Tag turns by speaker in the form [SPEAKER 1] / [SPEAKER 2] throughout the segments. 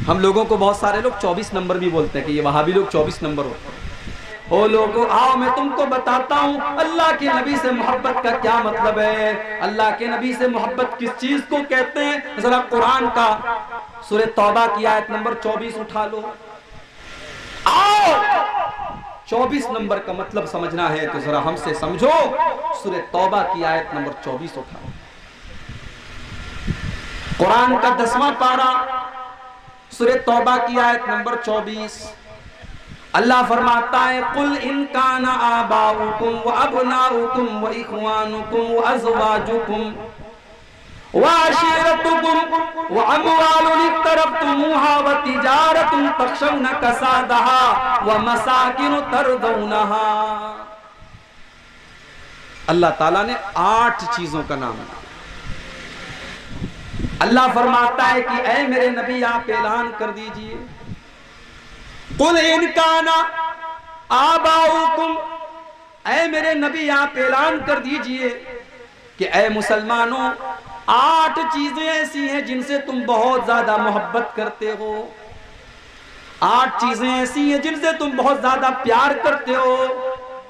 [SPEAKER 1] हम लोगों को बहुत सारे लोग 24 नंबर भी बोलते हैं कि ये वहाबी लोग 24 नंबर होते हैं। ओ लोगों, आओ मैं तुमको बताता हूँ अल्लाह के नबी से मोहब्बत का क्या मतलब है। अल्लाह के नबी से मोहब्बत किस चीज को कहते हैं, जरा कुरान का सूरह तौबा की आयत नंबर 24 उठा लो। आओ 24 नंबर का मतलब समझना है तो जरा हमसे समझो। सूरह तौबा की आयत नंबर 24 उठाओ। कुरान का 10वां पारा, सूरह तौबा की आयत नंबर 24। अल्लाह फरमाता है, कुल इन काना आबाउकुम व अबनाउकुम व इख्वानुकुम व अज़वाजुकुम व अशीरतुकुम व अमवालुन इक्तरफ्तुमूहा व तिजारतुन तख्शौना कसादहा व मसाकिन तरदौनहा। अल्लाह ताला ने 8 चीजों का नाम लिया। अल्लाह फरमाता है कि ऐ मेरे नबी आप ऐलान कर दीजिए, कुल इन काना आबाउकुम, ऐ मेरे नबी आप ऐलान कर दीजिए कि ऐ मुसलमानों 8 चीजें ऐसी हैं जिनसे तुम बहुत ज्यादा मोहब्बत करते हो। 8 चीजें ऐसी हैं जिनसे तुम बहुत ज्यादा प्यार करते हो।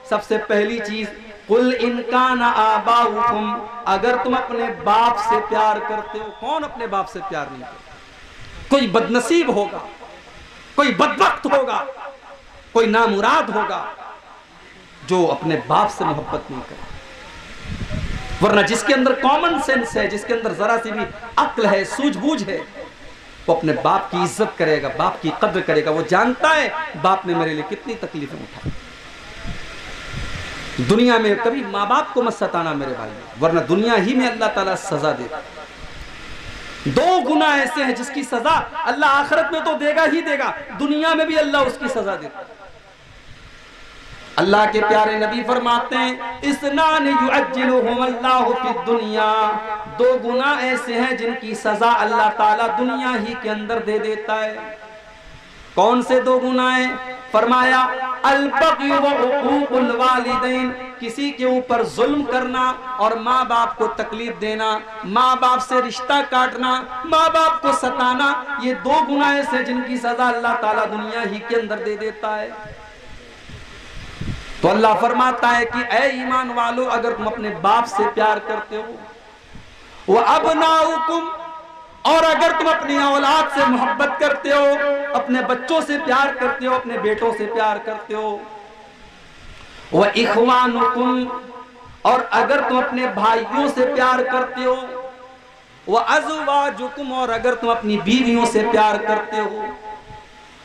[SPEAKER 1] सबसे पहली चीज, कुल इनकाना आबाउकुम, अगर तुम अपने बाप से प्यार करते हो। कौन अपने बाप से प्यार नहीं करता? कोई बदनसीब होगा, कोई बदबख्त होगा, कोई नामुराद होगा जो अपने बाप से मोहब्बत नहीं करे। वरना जिसके अंदर कॉमन सेंस है, जिसके अंदर जरा सी भी अक्ल है, सूझबूझ है, वो अपने बाप की इज्जत करेगा, बाप की कद्र करेगा। वो जानता है बाप ने मेरे लिए कितनी तकलीफें उठाई। दुनिया में कभी माँ बाप को मत सताना मेरे भाई, वरना दुनिया ही में अल्लाह ताला सजा देगा। 2 गुना ऐसे हैं जिसकी सजा अल्लाह आखिरत में तो देगा ही देगा, दुनिया में भी अल्लाह उसकी सजा देता। अल्लाह के प्यारे नबी फरमाते हैं, इसनान युअज्जिलुहुम अल्लाहु फिद दुनिया, 2 गुना ऐसे हैं जिनकी सजा अल्लाह ताला दुनिया ही के अंदर दे देता है। कौन से 2 गुनाह? फरमाया, अल बग़ी व उक़ूक़ुल वालिदैन, किसी के ऊपर जुल्म करना और माँ बाप को तकलीफ देना, माँ बाप से रिश्ता काटना, माँ बाप को सताना, ये 2 गुनाह ऐसे जिनकी सजा अल्लाह ताला दुनिया ही के अंदर दे देता है। तो अल्लाह फरमाता है कि ऐ ईमान वालों, अगर तुम अपने बाप से प्यार करते हो, वो अबनाउकुम, और अगर तुम अपनी औलाद से मोहब्बत करते हो, अपने बच्चों से प्यार करते हो, अपने बेटों से प्यार करते हो, वह इख्वानुकुम, और अगर तुम अपने भाइयों से प्यार करते हो, वह अज़वाजुकुम, और अगर तुम अपनी बीवियों से प्यार करते हो,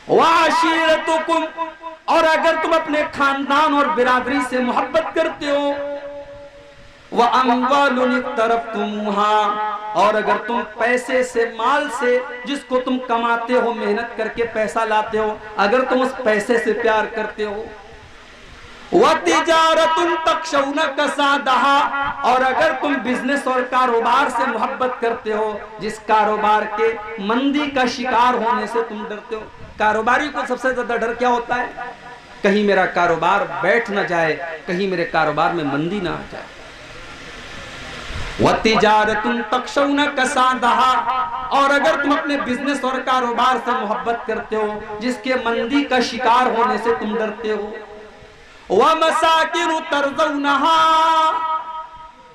[SPEAKER 1] वह अशीरतुकुम, और अगर तुम अपने खानदान और बिरादरी से मोहब्बत करते हो, वह अम्वालुन इक्तरफ्तुमूहा, और अगर तुम पैसे से, माल से, जिसको तुम कमाते हो, मेहनत करके पैसा लाते हो, अगर तुम उस पैसे से प्यार करते हो, वह तिजारतुन तख्शौना कसादहा, और अगर तुम बिजनेस और कारोबार से मोहब्बत करते हो, जिस कारोबार के मंदी का शिकार होने से तुम डरते हो। कारोबारी को सबसे ज्यादा डर क्या होता है? कहीं मेरा कारोबार बैठ ना जाए, कहीं मेरे कारोबार में मंदी ना आ जाए। वतिजारतुन तख्शौना कसादहा, और अगर तुम अपने बिजनेस और कारोबार से मोहब्बत करते हो, जिसके मंदी का शिकार होने से तुम डरते हो, व मसाकिन तरज़ौनहा,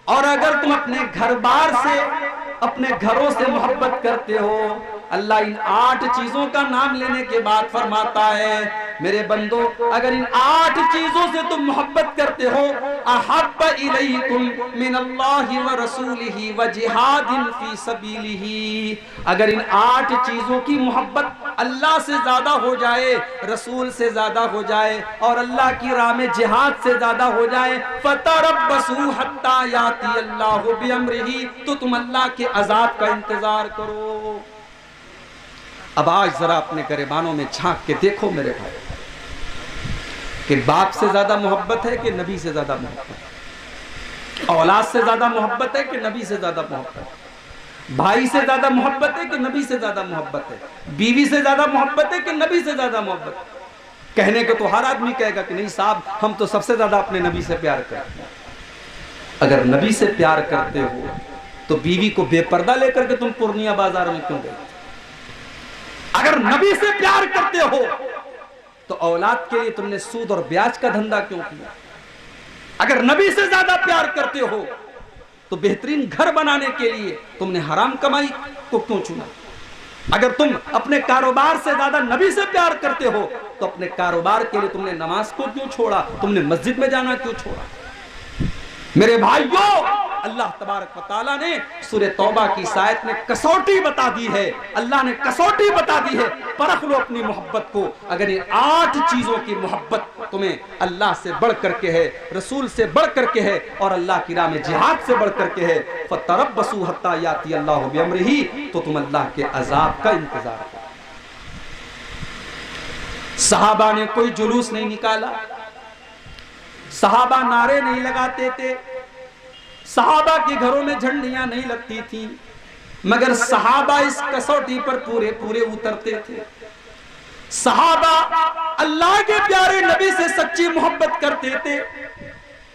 [SPEAKER 1] और अगर तुम अपने घर बार से, अपने घरों से मोहब्बत करते हो। अल्लाह इन 8 चीजों का नाम लेने के बाद फरमाता है, मेरे बंदो, अगर इन 8 चीजों से तुम मोहब्बत करते हो, अहब्ब इलैकुम मिनल्लाहि व रसूलिही व जिहादिन फी सबीलिही, अगर इन 8 चीजों की मोहब्बत अल्लाह से ज्यादा हो जाए, रसूल से ज्यादा हो जाए, और अल्लाह की राह में जिहाद से ज्यादा हो जाए, फतरब्बसू हत्ता याती अल्लाहु बिअम्रिही, तो तुम अल्लाह के अज़ाब का इंतजार करो। अब आज जरा अपने गिरबानों में झांक के देखो मेरे भाई, कि बाप से ज्यादा मोहब्बत है कि नबी से ज्यादा मोहब्बत है? औलाद से ज्यादा मोहब्बत है कि नबी से ज्यादा मोहब्बत है? भाई से ज्यादा मोहब्बत है कि नबी से ज्यादा मोहब्बत है? बीवी से ज्यादा मोहब्बत है कि नबी से ज्यादा मोहब्बत है? कहने को तो हर आदमी कहेगा कि नहीं साहब, हम तो सबसे ज्यादा अपने नबी से प्यार करते हैं। अगर नबी से प्यार करते हो तो बीवी को बेपर्दा लेकर के तुम पूर्णिया बाजार में क्यों गए? अगर नबी से प्यार करते हो तो औलाद के लिए तुमने सूद और ब्याज का धंधा क्यों किया? अगर नबी से ज्यादा प्यार करते हो तो बेहतरीन घर बनाने के लिए तुमने हराम कमाई को क्यों चुना? अगर तुम अपने कारोबार से ज्यादा नबी से प्यार करते हो तो अपने कारोबार के लिए तुमने नमाज को क्यों छोड़ा? तुमने मस्जिद में जाना क्यों छोड़ा? मेरे भाइयों, अल्लाह तबारक व तआला ने सूरह तौबा की आयत में कसौटी बता दी है। अल्लाह ने कसौटी बता दी है, परख लो अपनी मोहब्बत को। अगर ये 8 चीजों की मोहब्बत तुम्हें अल्लाह से बढ़ करके है, रसूल से बढ़ करके है और अल्लाह की राह में जिहाद से बढ़ करके है, फतरब्बसू हत्ता याती अल्लाहु बिअम्रिही, तो तुम अल्लाह के अजाब का इंतजार करो। सहाबा ने कोई जुलूस नहीं निकाला, सहाबा नारे नहीं लगाते थे, सहाबा के घरों में झंडियां नहीं लगती थी, मगर सहाबा इस कसौटी पर पूरे पूरे उतरते थे। सहाबा अल्लाह के प्यारे नबी से सच्ची मोहब्बत करते थे।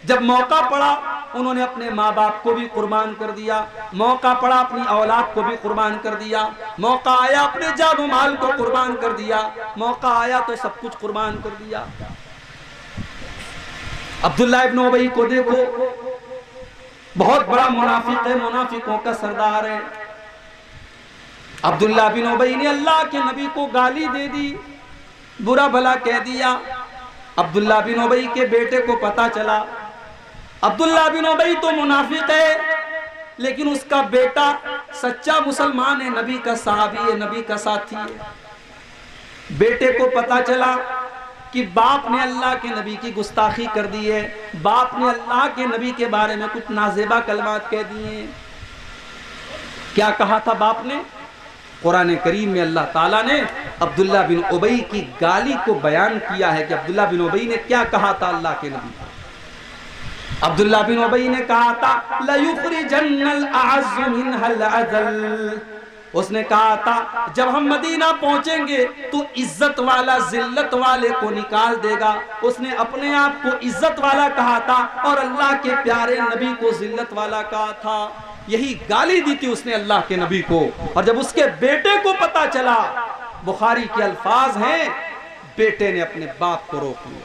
[SPEAKER 1] जब मौका पड़ा उन्होंने अपने माँ बाप को भी कुर्बान कर दिया, मौका पड़ा अपनी औलाद को भी कुर्बान कर दिया, मौका आया अपने जान माल को कुर्बान कर दिया, मौका आया तो सब कुछ कुर्बान कर दिया। अब्दुल्ला इब्न उबई को देखो, बहुत बड़ा मुनाफिक है, मुनाफिकों का सरदार है। अब्दुल्ला बिन उबई ने अल्लाह के नबी को गाली दे दी, बुरा भला कह दिया। अब्दुल्ला बिन उबई के बेटे को पता चला। अब्दुल्ला बिन उबई तो मुनाफिक है, लेकिन उसका बेटा सच्चा मुसलमान है, नबी का सहाबी है, नबी का साथी है। बेटे को पता चला कि बाप ने अल्लाह के नबी की गुस्ताखी कर दी है, बाप ने अल्लाह के नबी के बारे में कुछ नाजेबा कलमात कह दिए। क्या कहा था बाप ने? कुरान करीम में अल्लाह ताला ने अब्दुल्ला बिन उबई की गाली को बयान किया है कि अब्दुल्ला बिन उबई ने क्या कहा था अल्लाह के नबी को। अब्दुल्ला बिन उबई ने कहा था लयुखरिजन्नल अअज़्ज़ु मिनहल अज़ल। उसने कहा था जब हम मदीना पहुंचेंगे तो इज्जत वाला जिल्लत वाले को निकाल देगा। उसने अपने आप को इज्जत वाला कहा था और अल्लाह के प्यारे नबी को जिल्लत वाला कहा था। यही गाली दी थी उसने अल्लाह के नबी को। और जब उसके बेटे को पता चला, बुखारी के अल्फाज हैं, बेटे ने अपने बाप को रोक लिया,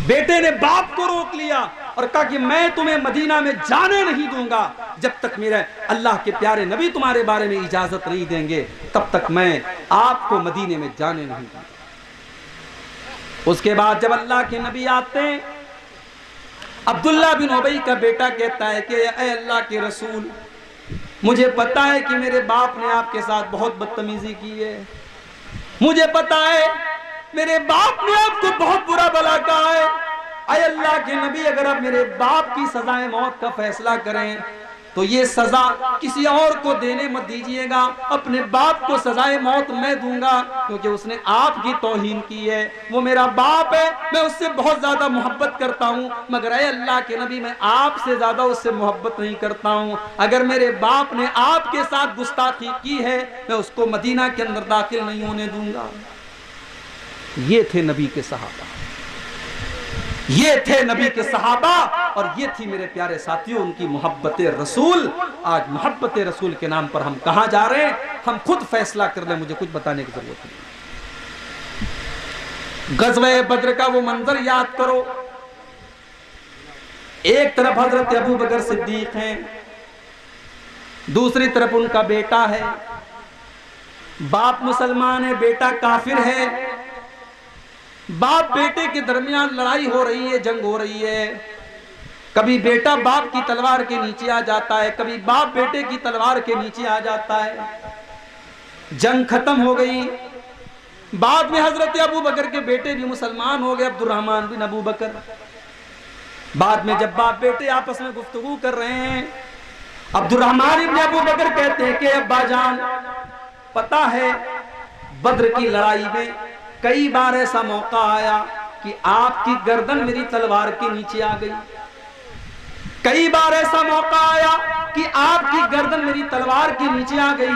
[SPEAKER 1] बेटे ने बाप को रोक लिया और कहा कि मैं तुम्हें मदीना में जाने नहीं दूंगा जब तक मेरे अल्लाह के प्यारे नबी तुम्हारे बारे में इजाजत नहीं देंगे, तब तक मैं आपको मदीने में जाने नहीं दूंगा। उसके बाद जब अल्लाह के नबी आते हैं, अब्दुल्ला बिन उबई का बेटा कहता है कि ऐ अल्लाह के रसूल, मुझे पता है कि मेरे बाप ने आपके साथ बहुत बदतमीजी की है, मुझे पता है मेरे बाप ने आपको बहुत बुरा भला कहा है। ऐ अल्लाह के नबी, अगर आप मेरे बाप की सजाए मौत का फैसला करें तो ये सजा किसी और को देने मत दीजिएगा, अपने बाप को सजाए मौत मैं दूंगा, क्योंकि उसने आपकी तौहीन की है। वो मेरा बाप है, मैं उससे बहुत ज्यादा मोहब्बत करता हूँ, मगर ऐ अल्लाह के नबी मैं आपसे ज्यादा उससे मोहब्बत नहीं करता हूँ। अगर मेरे बाप ने आपके साथ गुस्ताखी की है, मैं उसको मदीना के अंदर दाखिल नहीं होने दूंगा। ये थे नबी के सहाबा, ये थे नबी के सहाबा, और ये थी मेरे प्यारे साथियों उनकी मोहब्बत रसूल। आज मोहब्बत रसूल के नाम पर हम कहां जा रहे हैं, हम खुद फैसला कर लें, मुझे कुछ बताने की जरूरत नहीं। गज़वे बद्र का वो मंजर याद करो। एक तरफ हजरत अबू बकर सिद्दीक हैं, दूसरी तरफ उनका बेटा है। बाप मुसलमान है, बेटा काफिर है। बाप बेटे के दरमियान लड़ाई हो रही है, जंग हो रही है। कभी बेटा बाप की तलवार के नीचे आ जाता है, कभी बाप बेटे की तलवार के नीचे आ जाता है। जंग खत्म हो गई। बाद में हजरत अबू बकर के बेटे भी मुसलमान हो गए, अब्दुर्रहमान बिन अबू बकर। बाद में जब बाप बेटे आपस में गुफ्तगू कर रहे हैं, अब्दुर्रहमान बिन अबू बकर कहते हैं कि अब्बा जान, पता है बद्र की लड़ाई में कई बार ऐसा मौका आया कि आपकी गर्दन मेरी तलवार के नीचे आ गई। कई बार ऐसा मौका आया कि आपकी गर्दन मेरी तलवार के नीचे आ गई,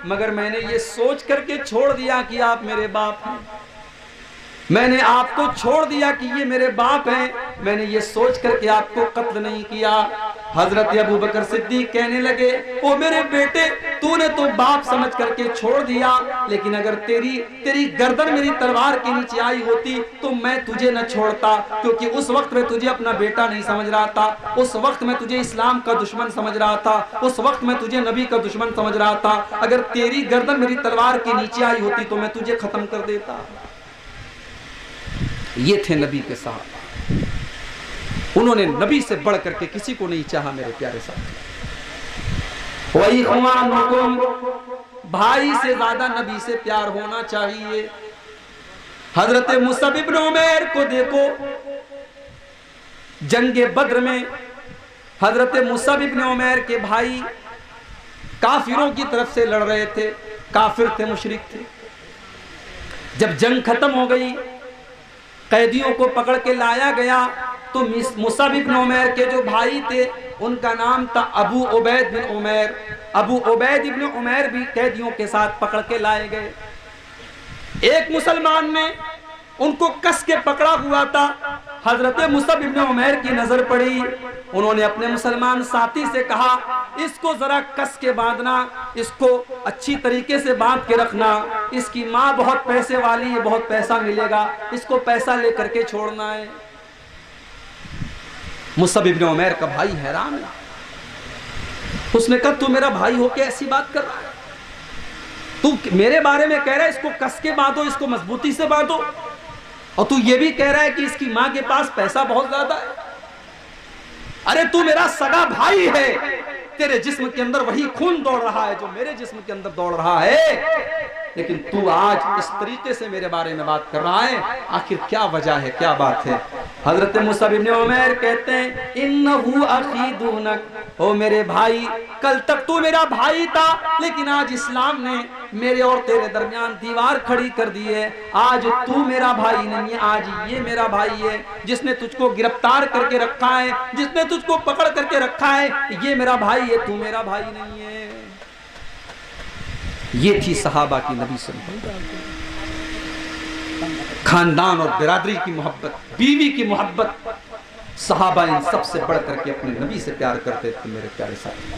[SPEAKER 1] मगर मैंने ये सोच करके छोड़ दिया कि आप मेरे बाप हैं। मैंने आपको छोड़ दिया कि ये मेरे बाप हैं, मैंने ये सोच करके आपको कत्ल नहीं किया। हजरत अबू बकर सिद्दीक कहने लगे, ओ मेरे बेटे, तूने तो बाप समझ करके छोड़ दिया, लेकिन अगर तेरी गर्दन मेरी तलवार के नीचे आई होती तो मैं तुझे न छोड़ता, क्योंकि उस वक्त मैं तुझे अपना बेटा नहीं समझ रहा था, उस वक्त मैं तुझे इस्लाम का दुश्मन समझ रहा था, उस वक्त मैं तुझे नबी का दुश्मन समझ रहा था। अगर तेरी गर्दन मेरी तलवार के नीचे आई होती तो मैं तुझे खत्म कर देता। ये थे नबी के साहब, उन्होंने नबी से बढ़ करके किसी को नहीं चाहा। मेरे प्यारे साथी, वही भाई से ज्यादा नबी से प्यार होना चाहिए। हजरत मुसअब इब्न उमैर को देखो, जंगे बद्र में हजरत मुसअब इब्न उमैर के भाई काफिरों की तरफ से लड़ रहे थे, काफिर थे, मुशरिक थे। जब जंग खत्म हो गई, कैदियों को पकड़ के लाया गया, तो मुसअब इब्न उमैर के जो भाई थे उनका नाम था अबू उबैद बिन उमैर। अबू उबैद इब्न उमैर भी कैदियों के साथ पकड़ के लाए गए। एक मुसलमान ने उनको कस के पकड़ा हुआ था। हजरत मुसअब इब्न उमैर की नजर पड़ी, उन्होंने अपने मुसलमान साथी से कहा, इसको जरा कस के बांधना, इसको अच्छी तरीके से बांध के रखना, इसकी माँ बहुत पैसे वाली है, बहुत पैसा मिलेगा, इसको पैसा लेकर के छोड़ना है। मुसअब इब्न उमैर का भाई हैरान है, उसने कहा, तू मेरा भाई होके ऐसी बात कर रहा है, तू मेरे बारे में कह रहा है इसको कस के बांधो, इसको मजबूती से बांधो, और तू ये भी कह रहा है कि इसकी मां के पास पैसा बहुत ज्यादा है। अरे तू मेरा सगा भाई है, तेरे जिस्म के अंदर वही खून दौड़ रहा है जो मेरे जिस्म के अंदर दौड़ रहा है, लेकिन तू आज इस तरीके से मेरे बारे में बात कर रहा है, आखिर क्या वजह है, क्या बात है। हजरत मुसअब इब्न उमैर कहते हैं, इन्नहु अखी दूनक, ओ मेरे भाई, कल तक तू मेरा भाई था, लेकिन आज इस्लाम ने मेरे और तेरे दरमियान दीवार खड़ी कर दी है। आज तू मेरा भाई नहीं है, आज ये मेरा भाई है, जिसने तुझको गिरफ्तार करके रखा है, जिसने तुझको पकड़ करके रखा है, ये मेरा भाई है, तू मेरा भाई नहीं है। ये थी सहाबा की नबी से खानदान और बिरादरी की मोहब्बत, बीवी की मोहब्बत। सहाबा इन सबसे बढ़ करके अपने नबी से प्यार करते थे। मेरे प्यारे साथी,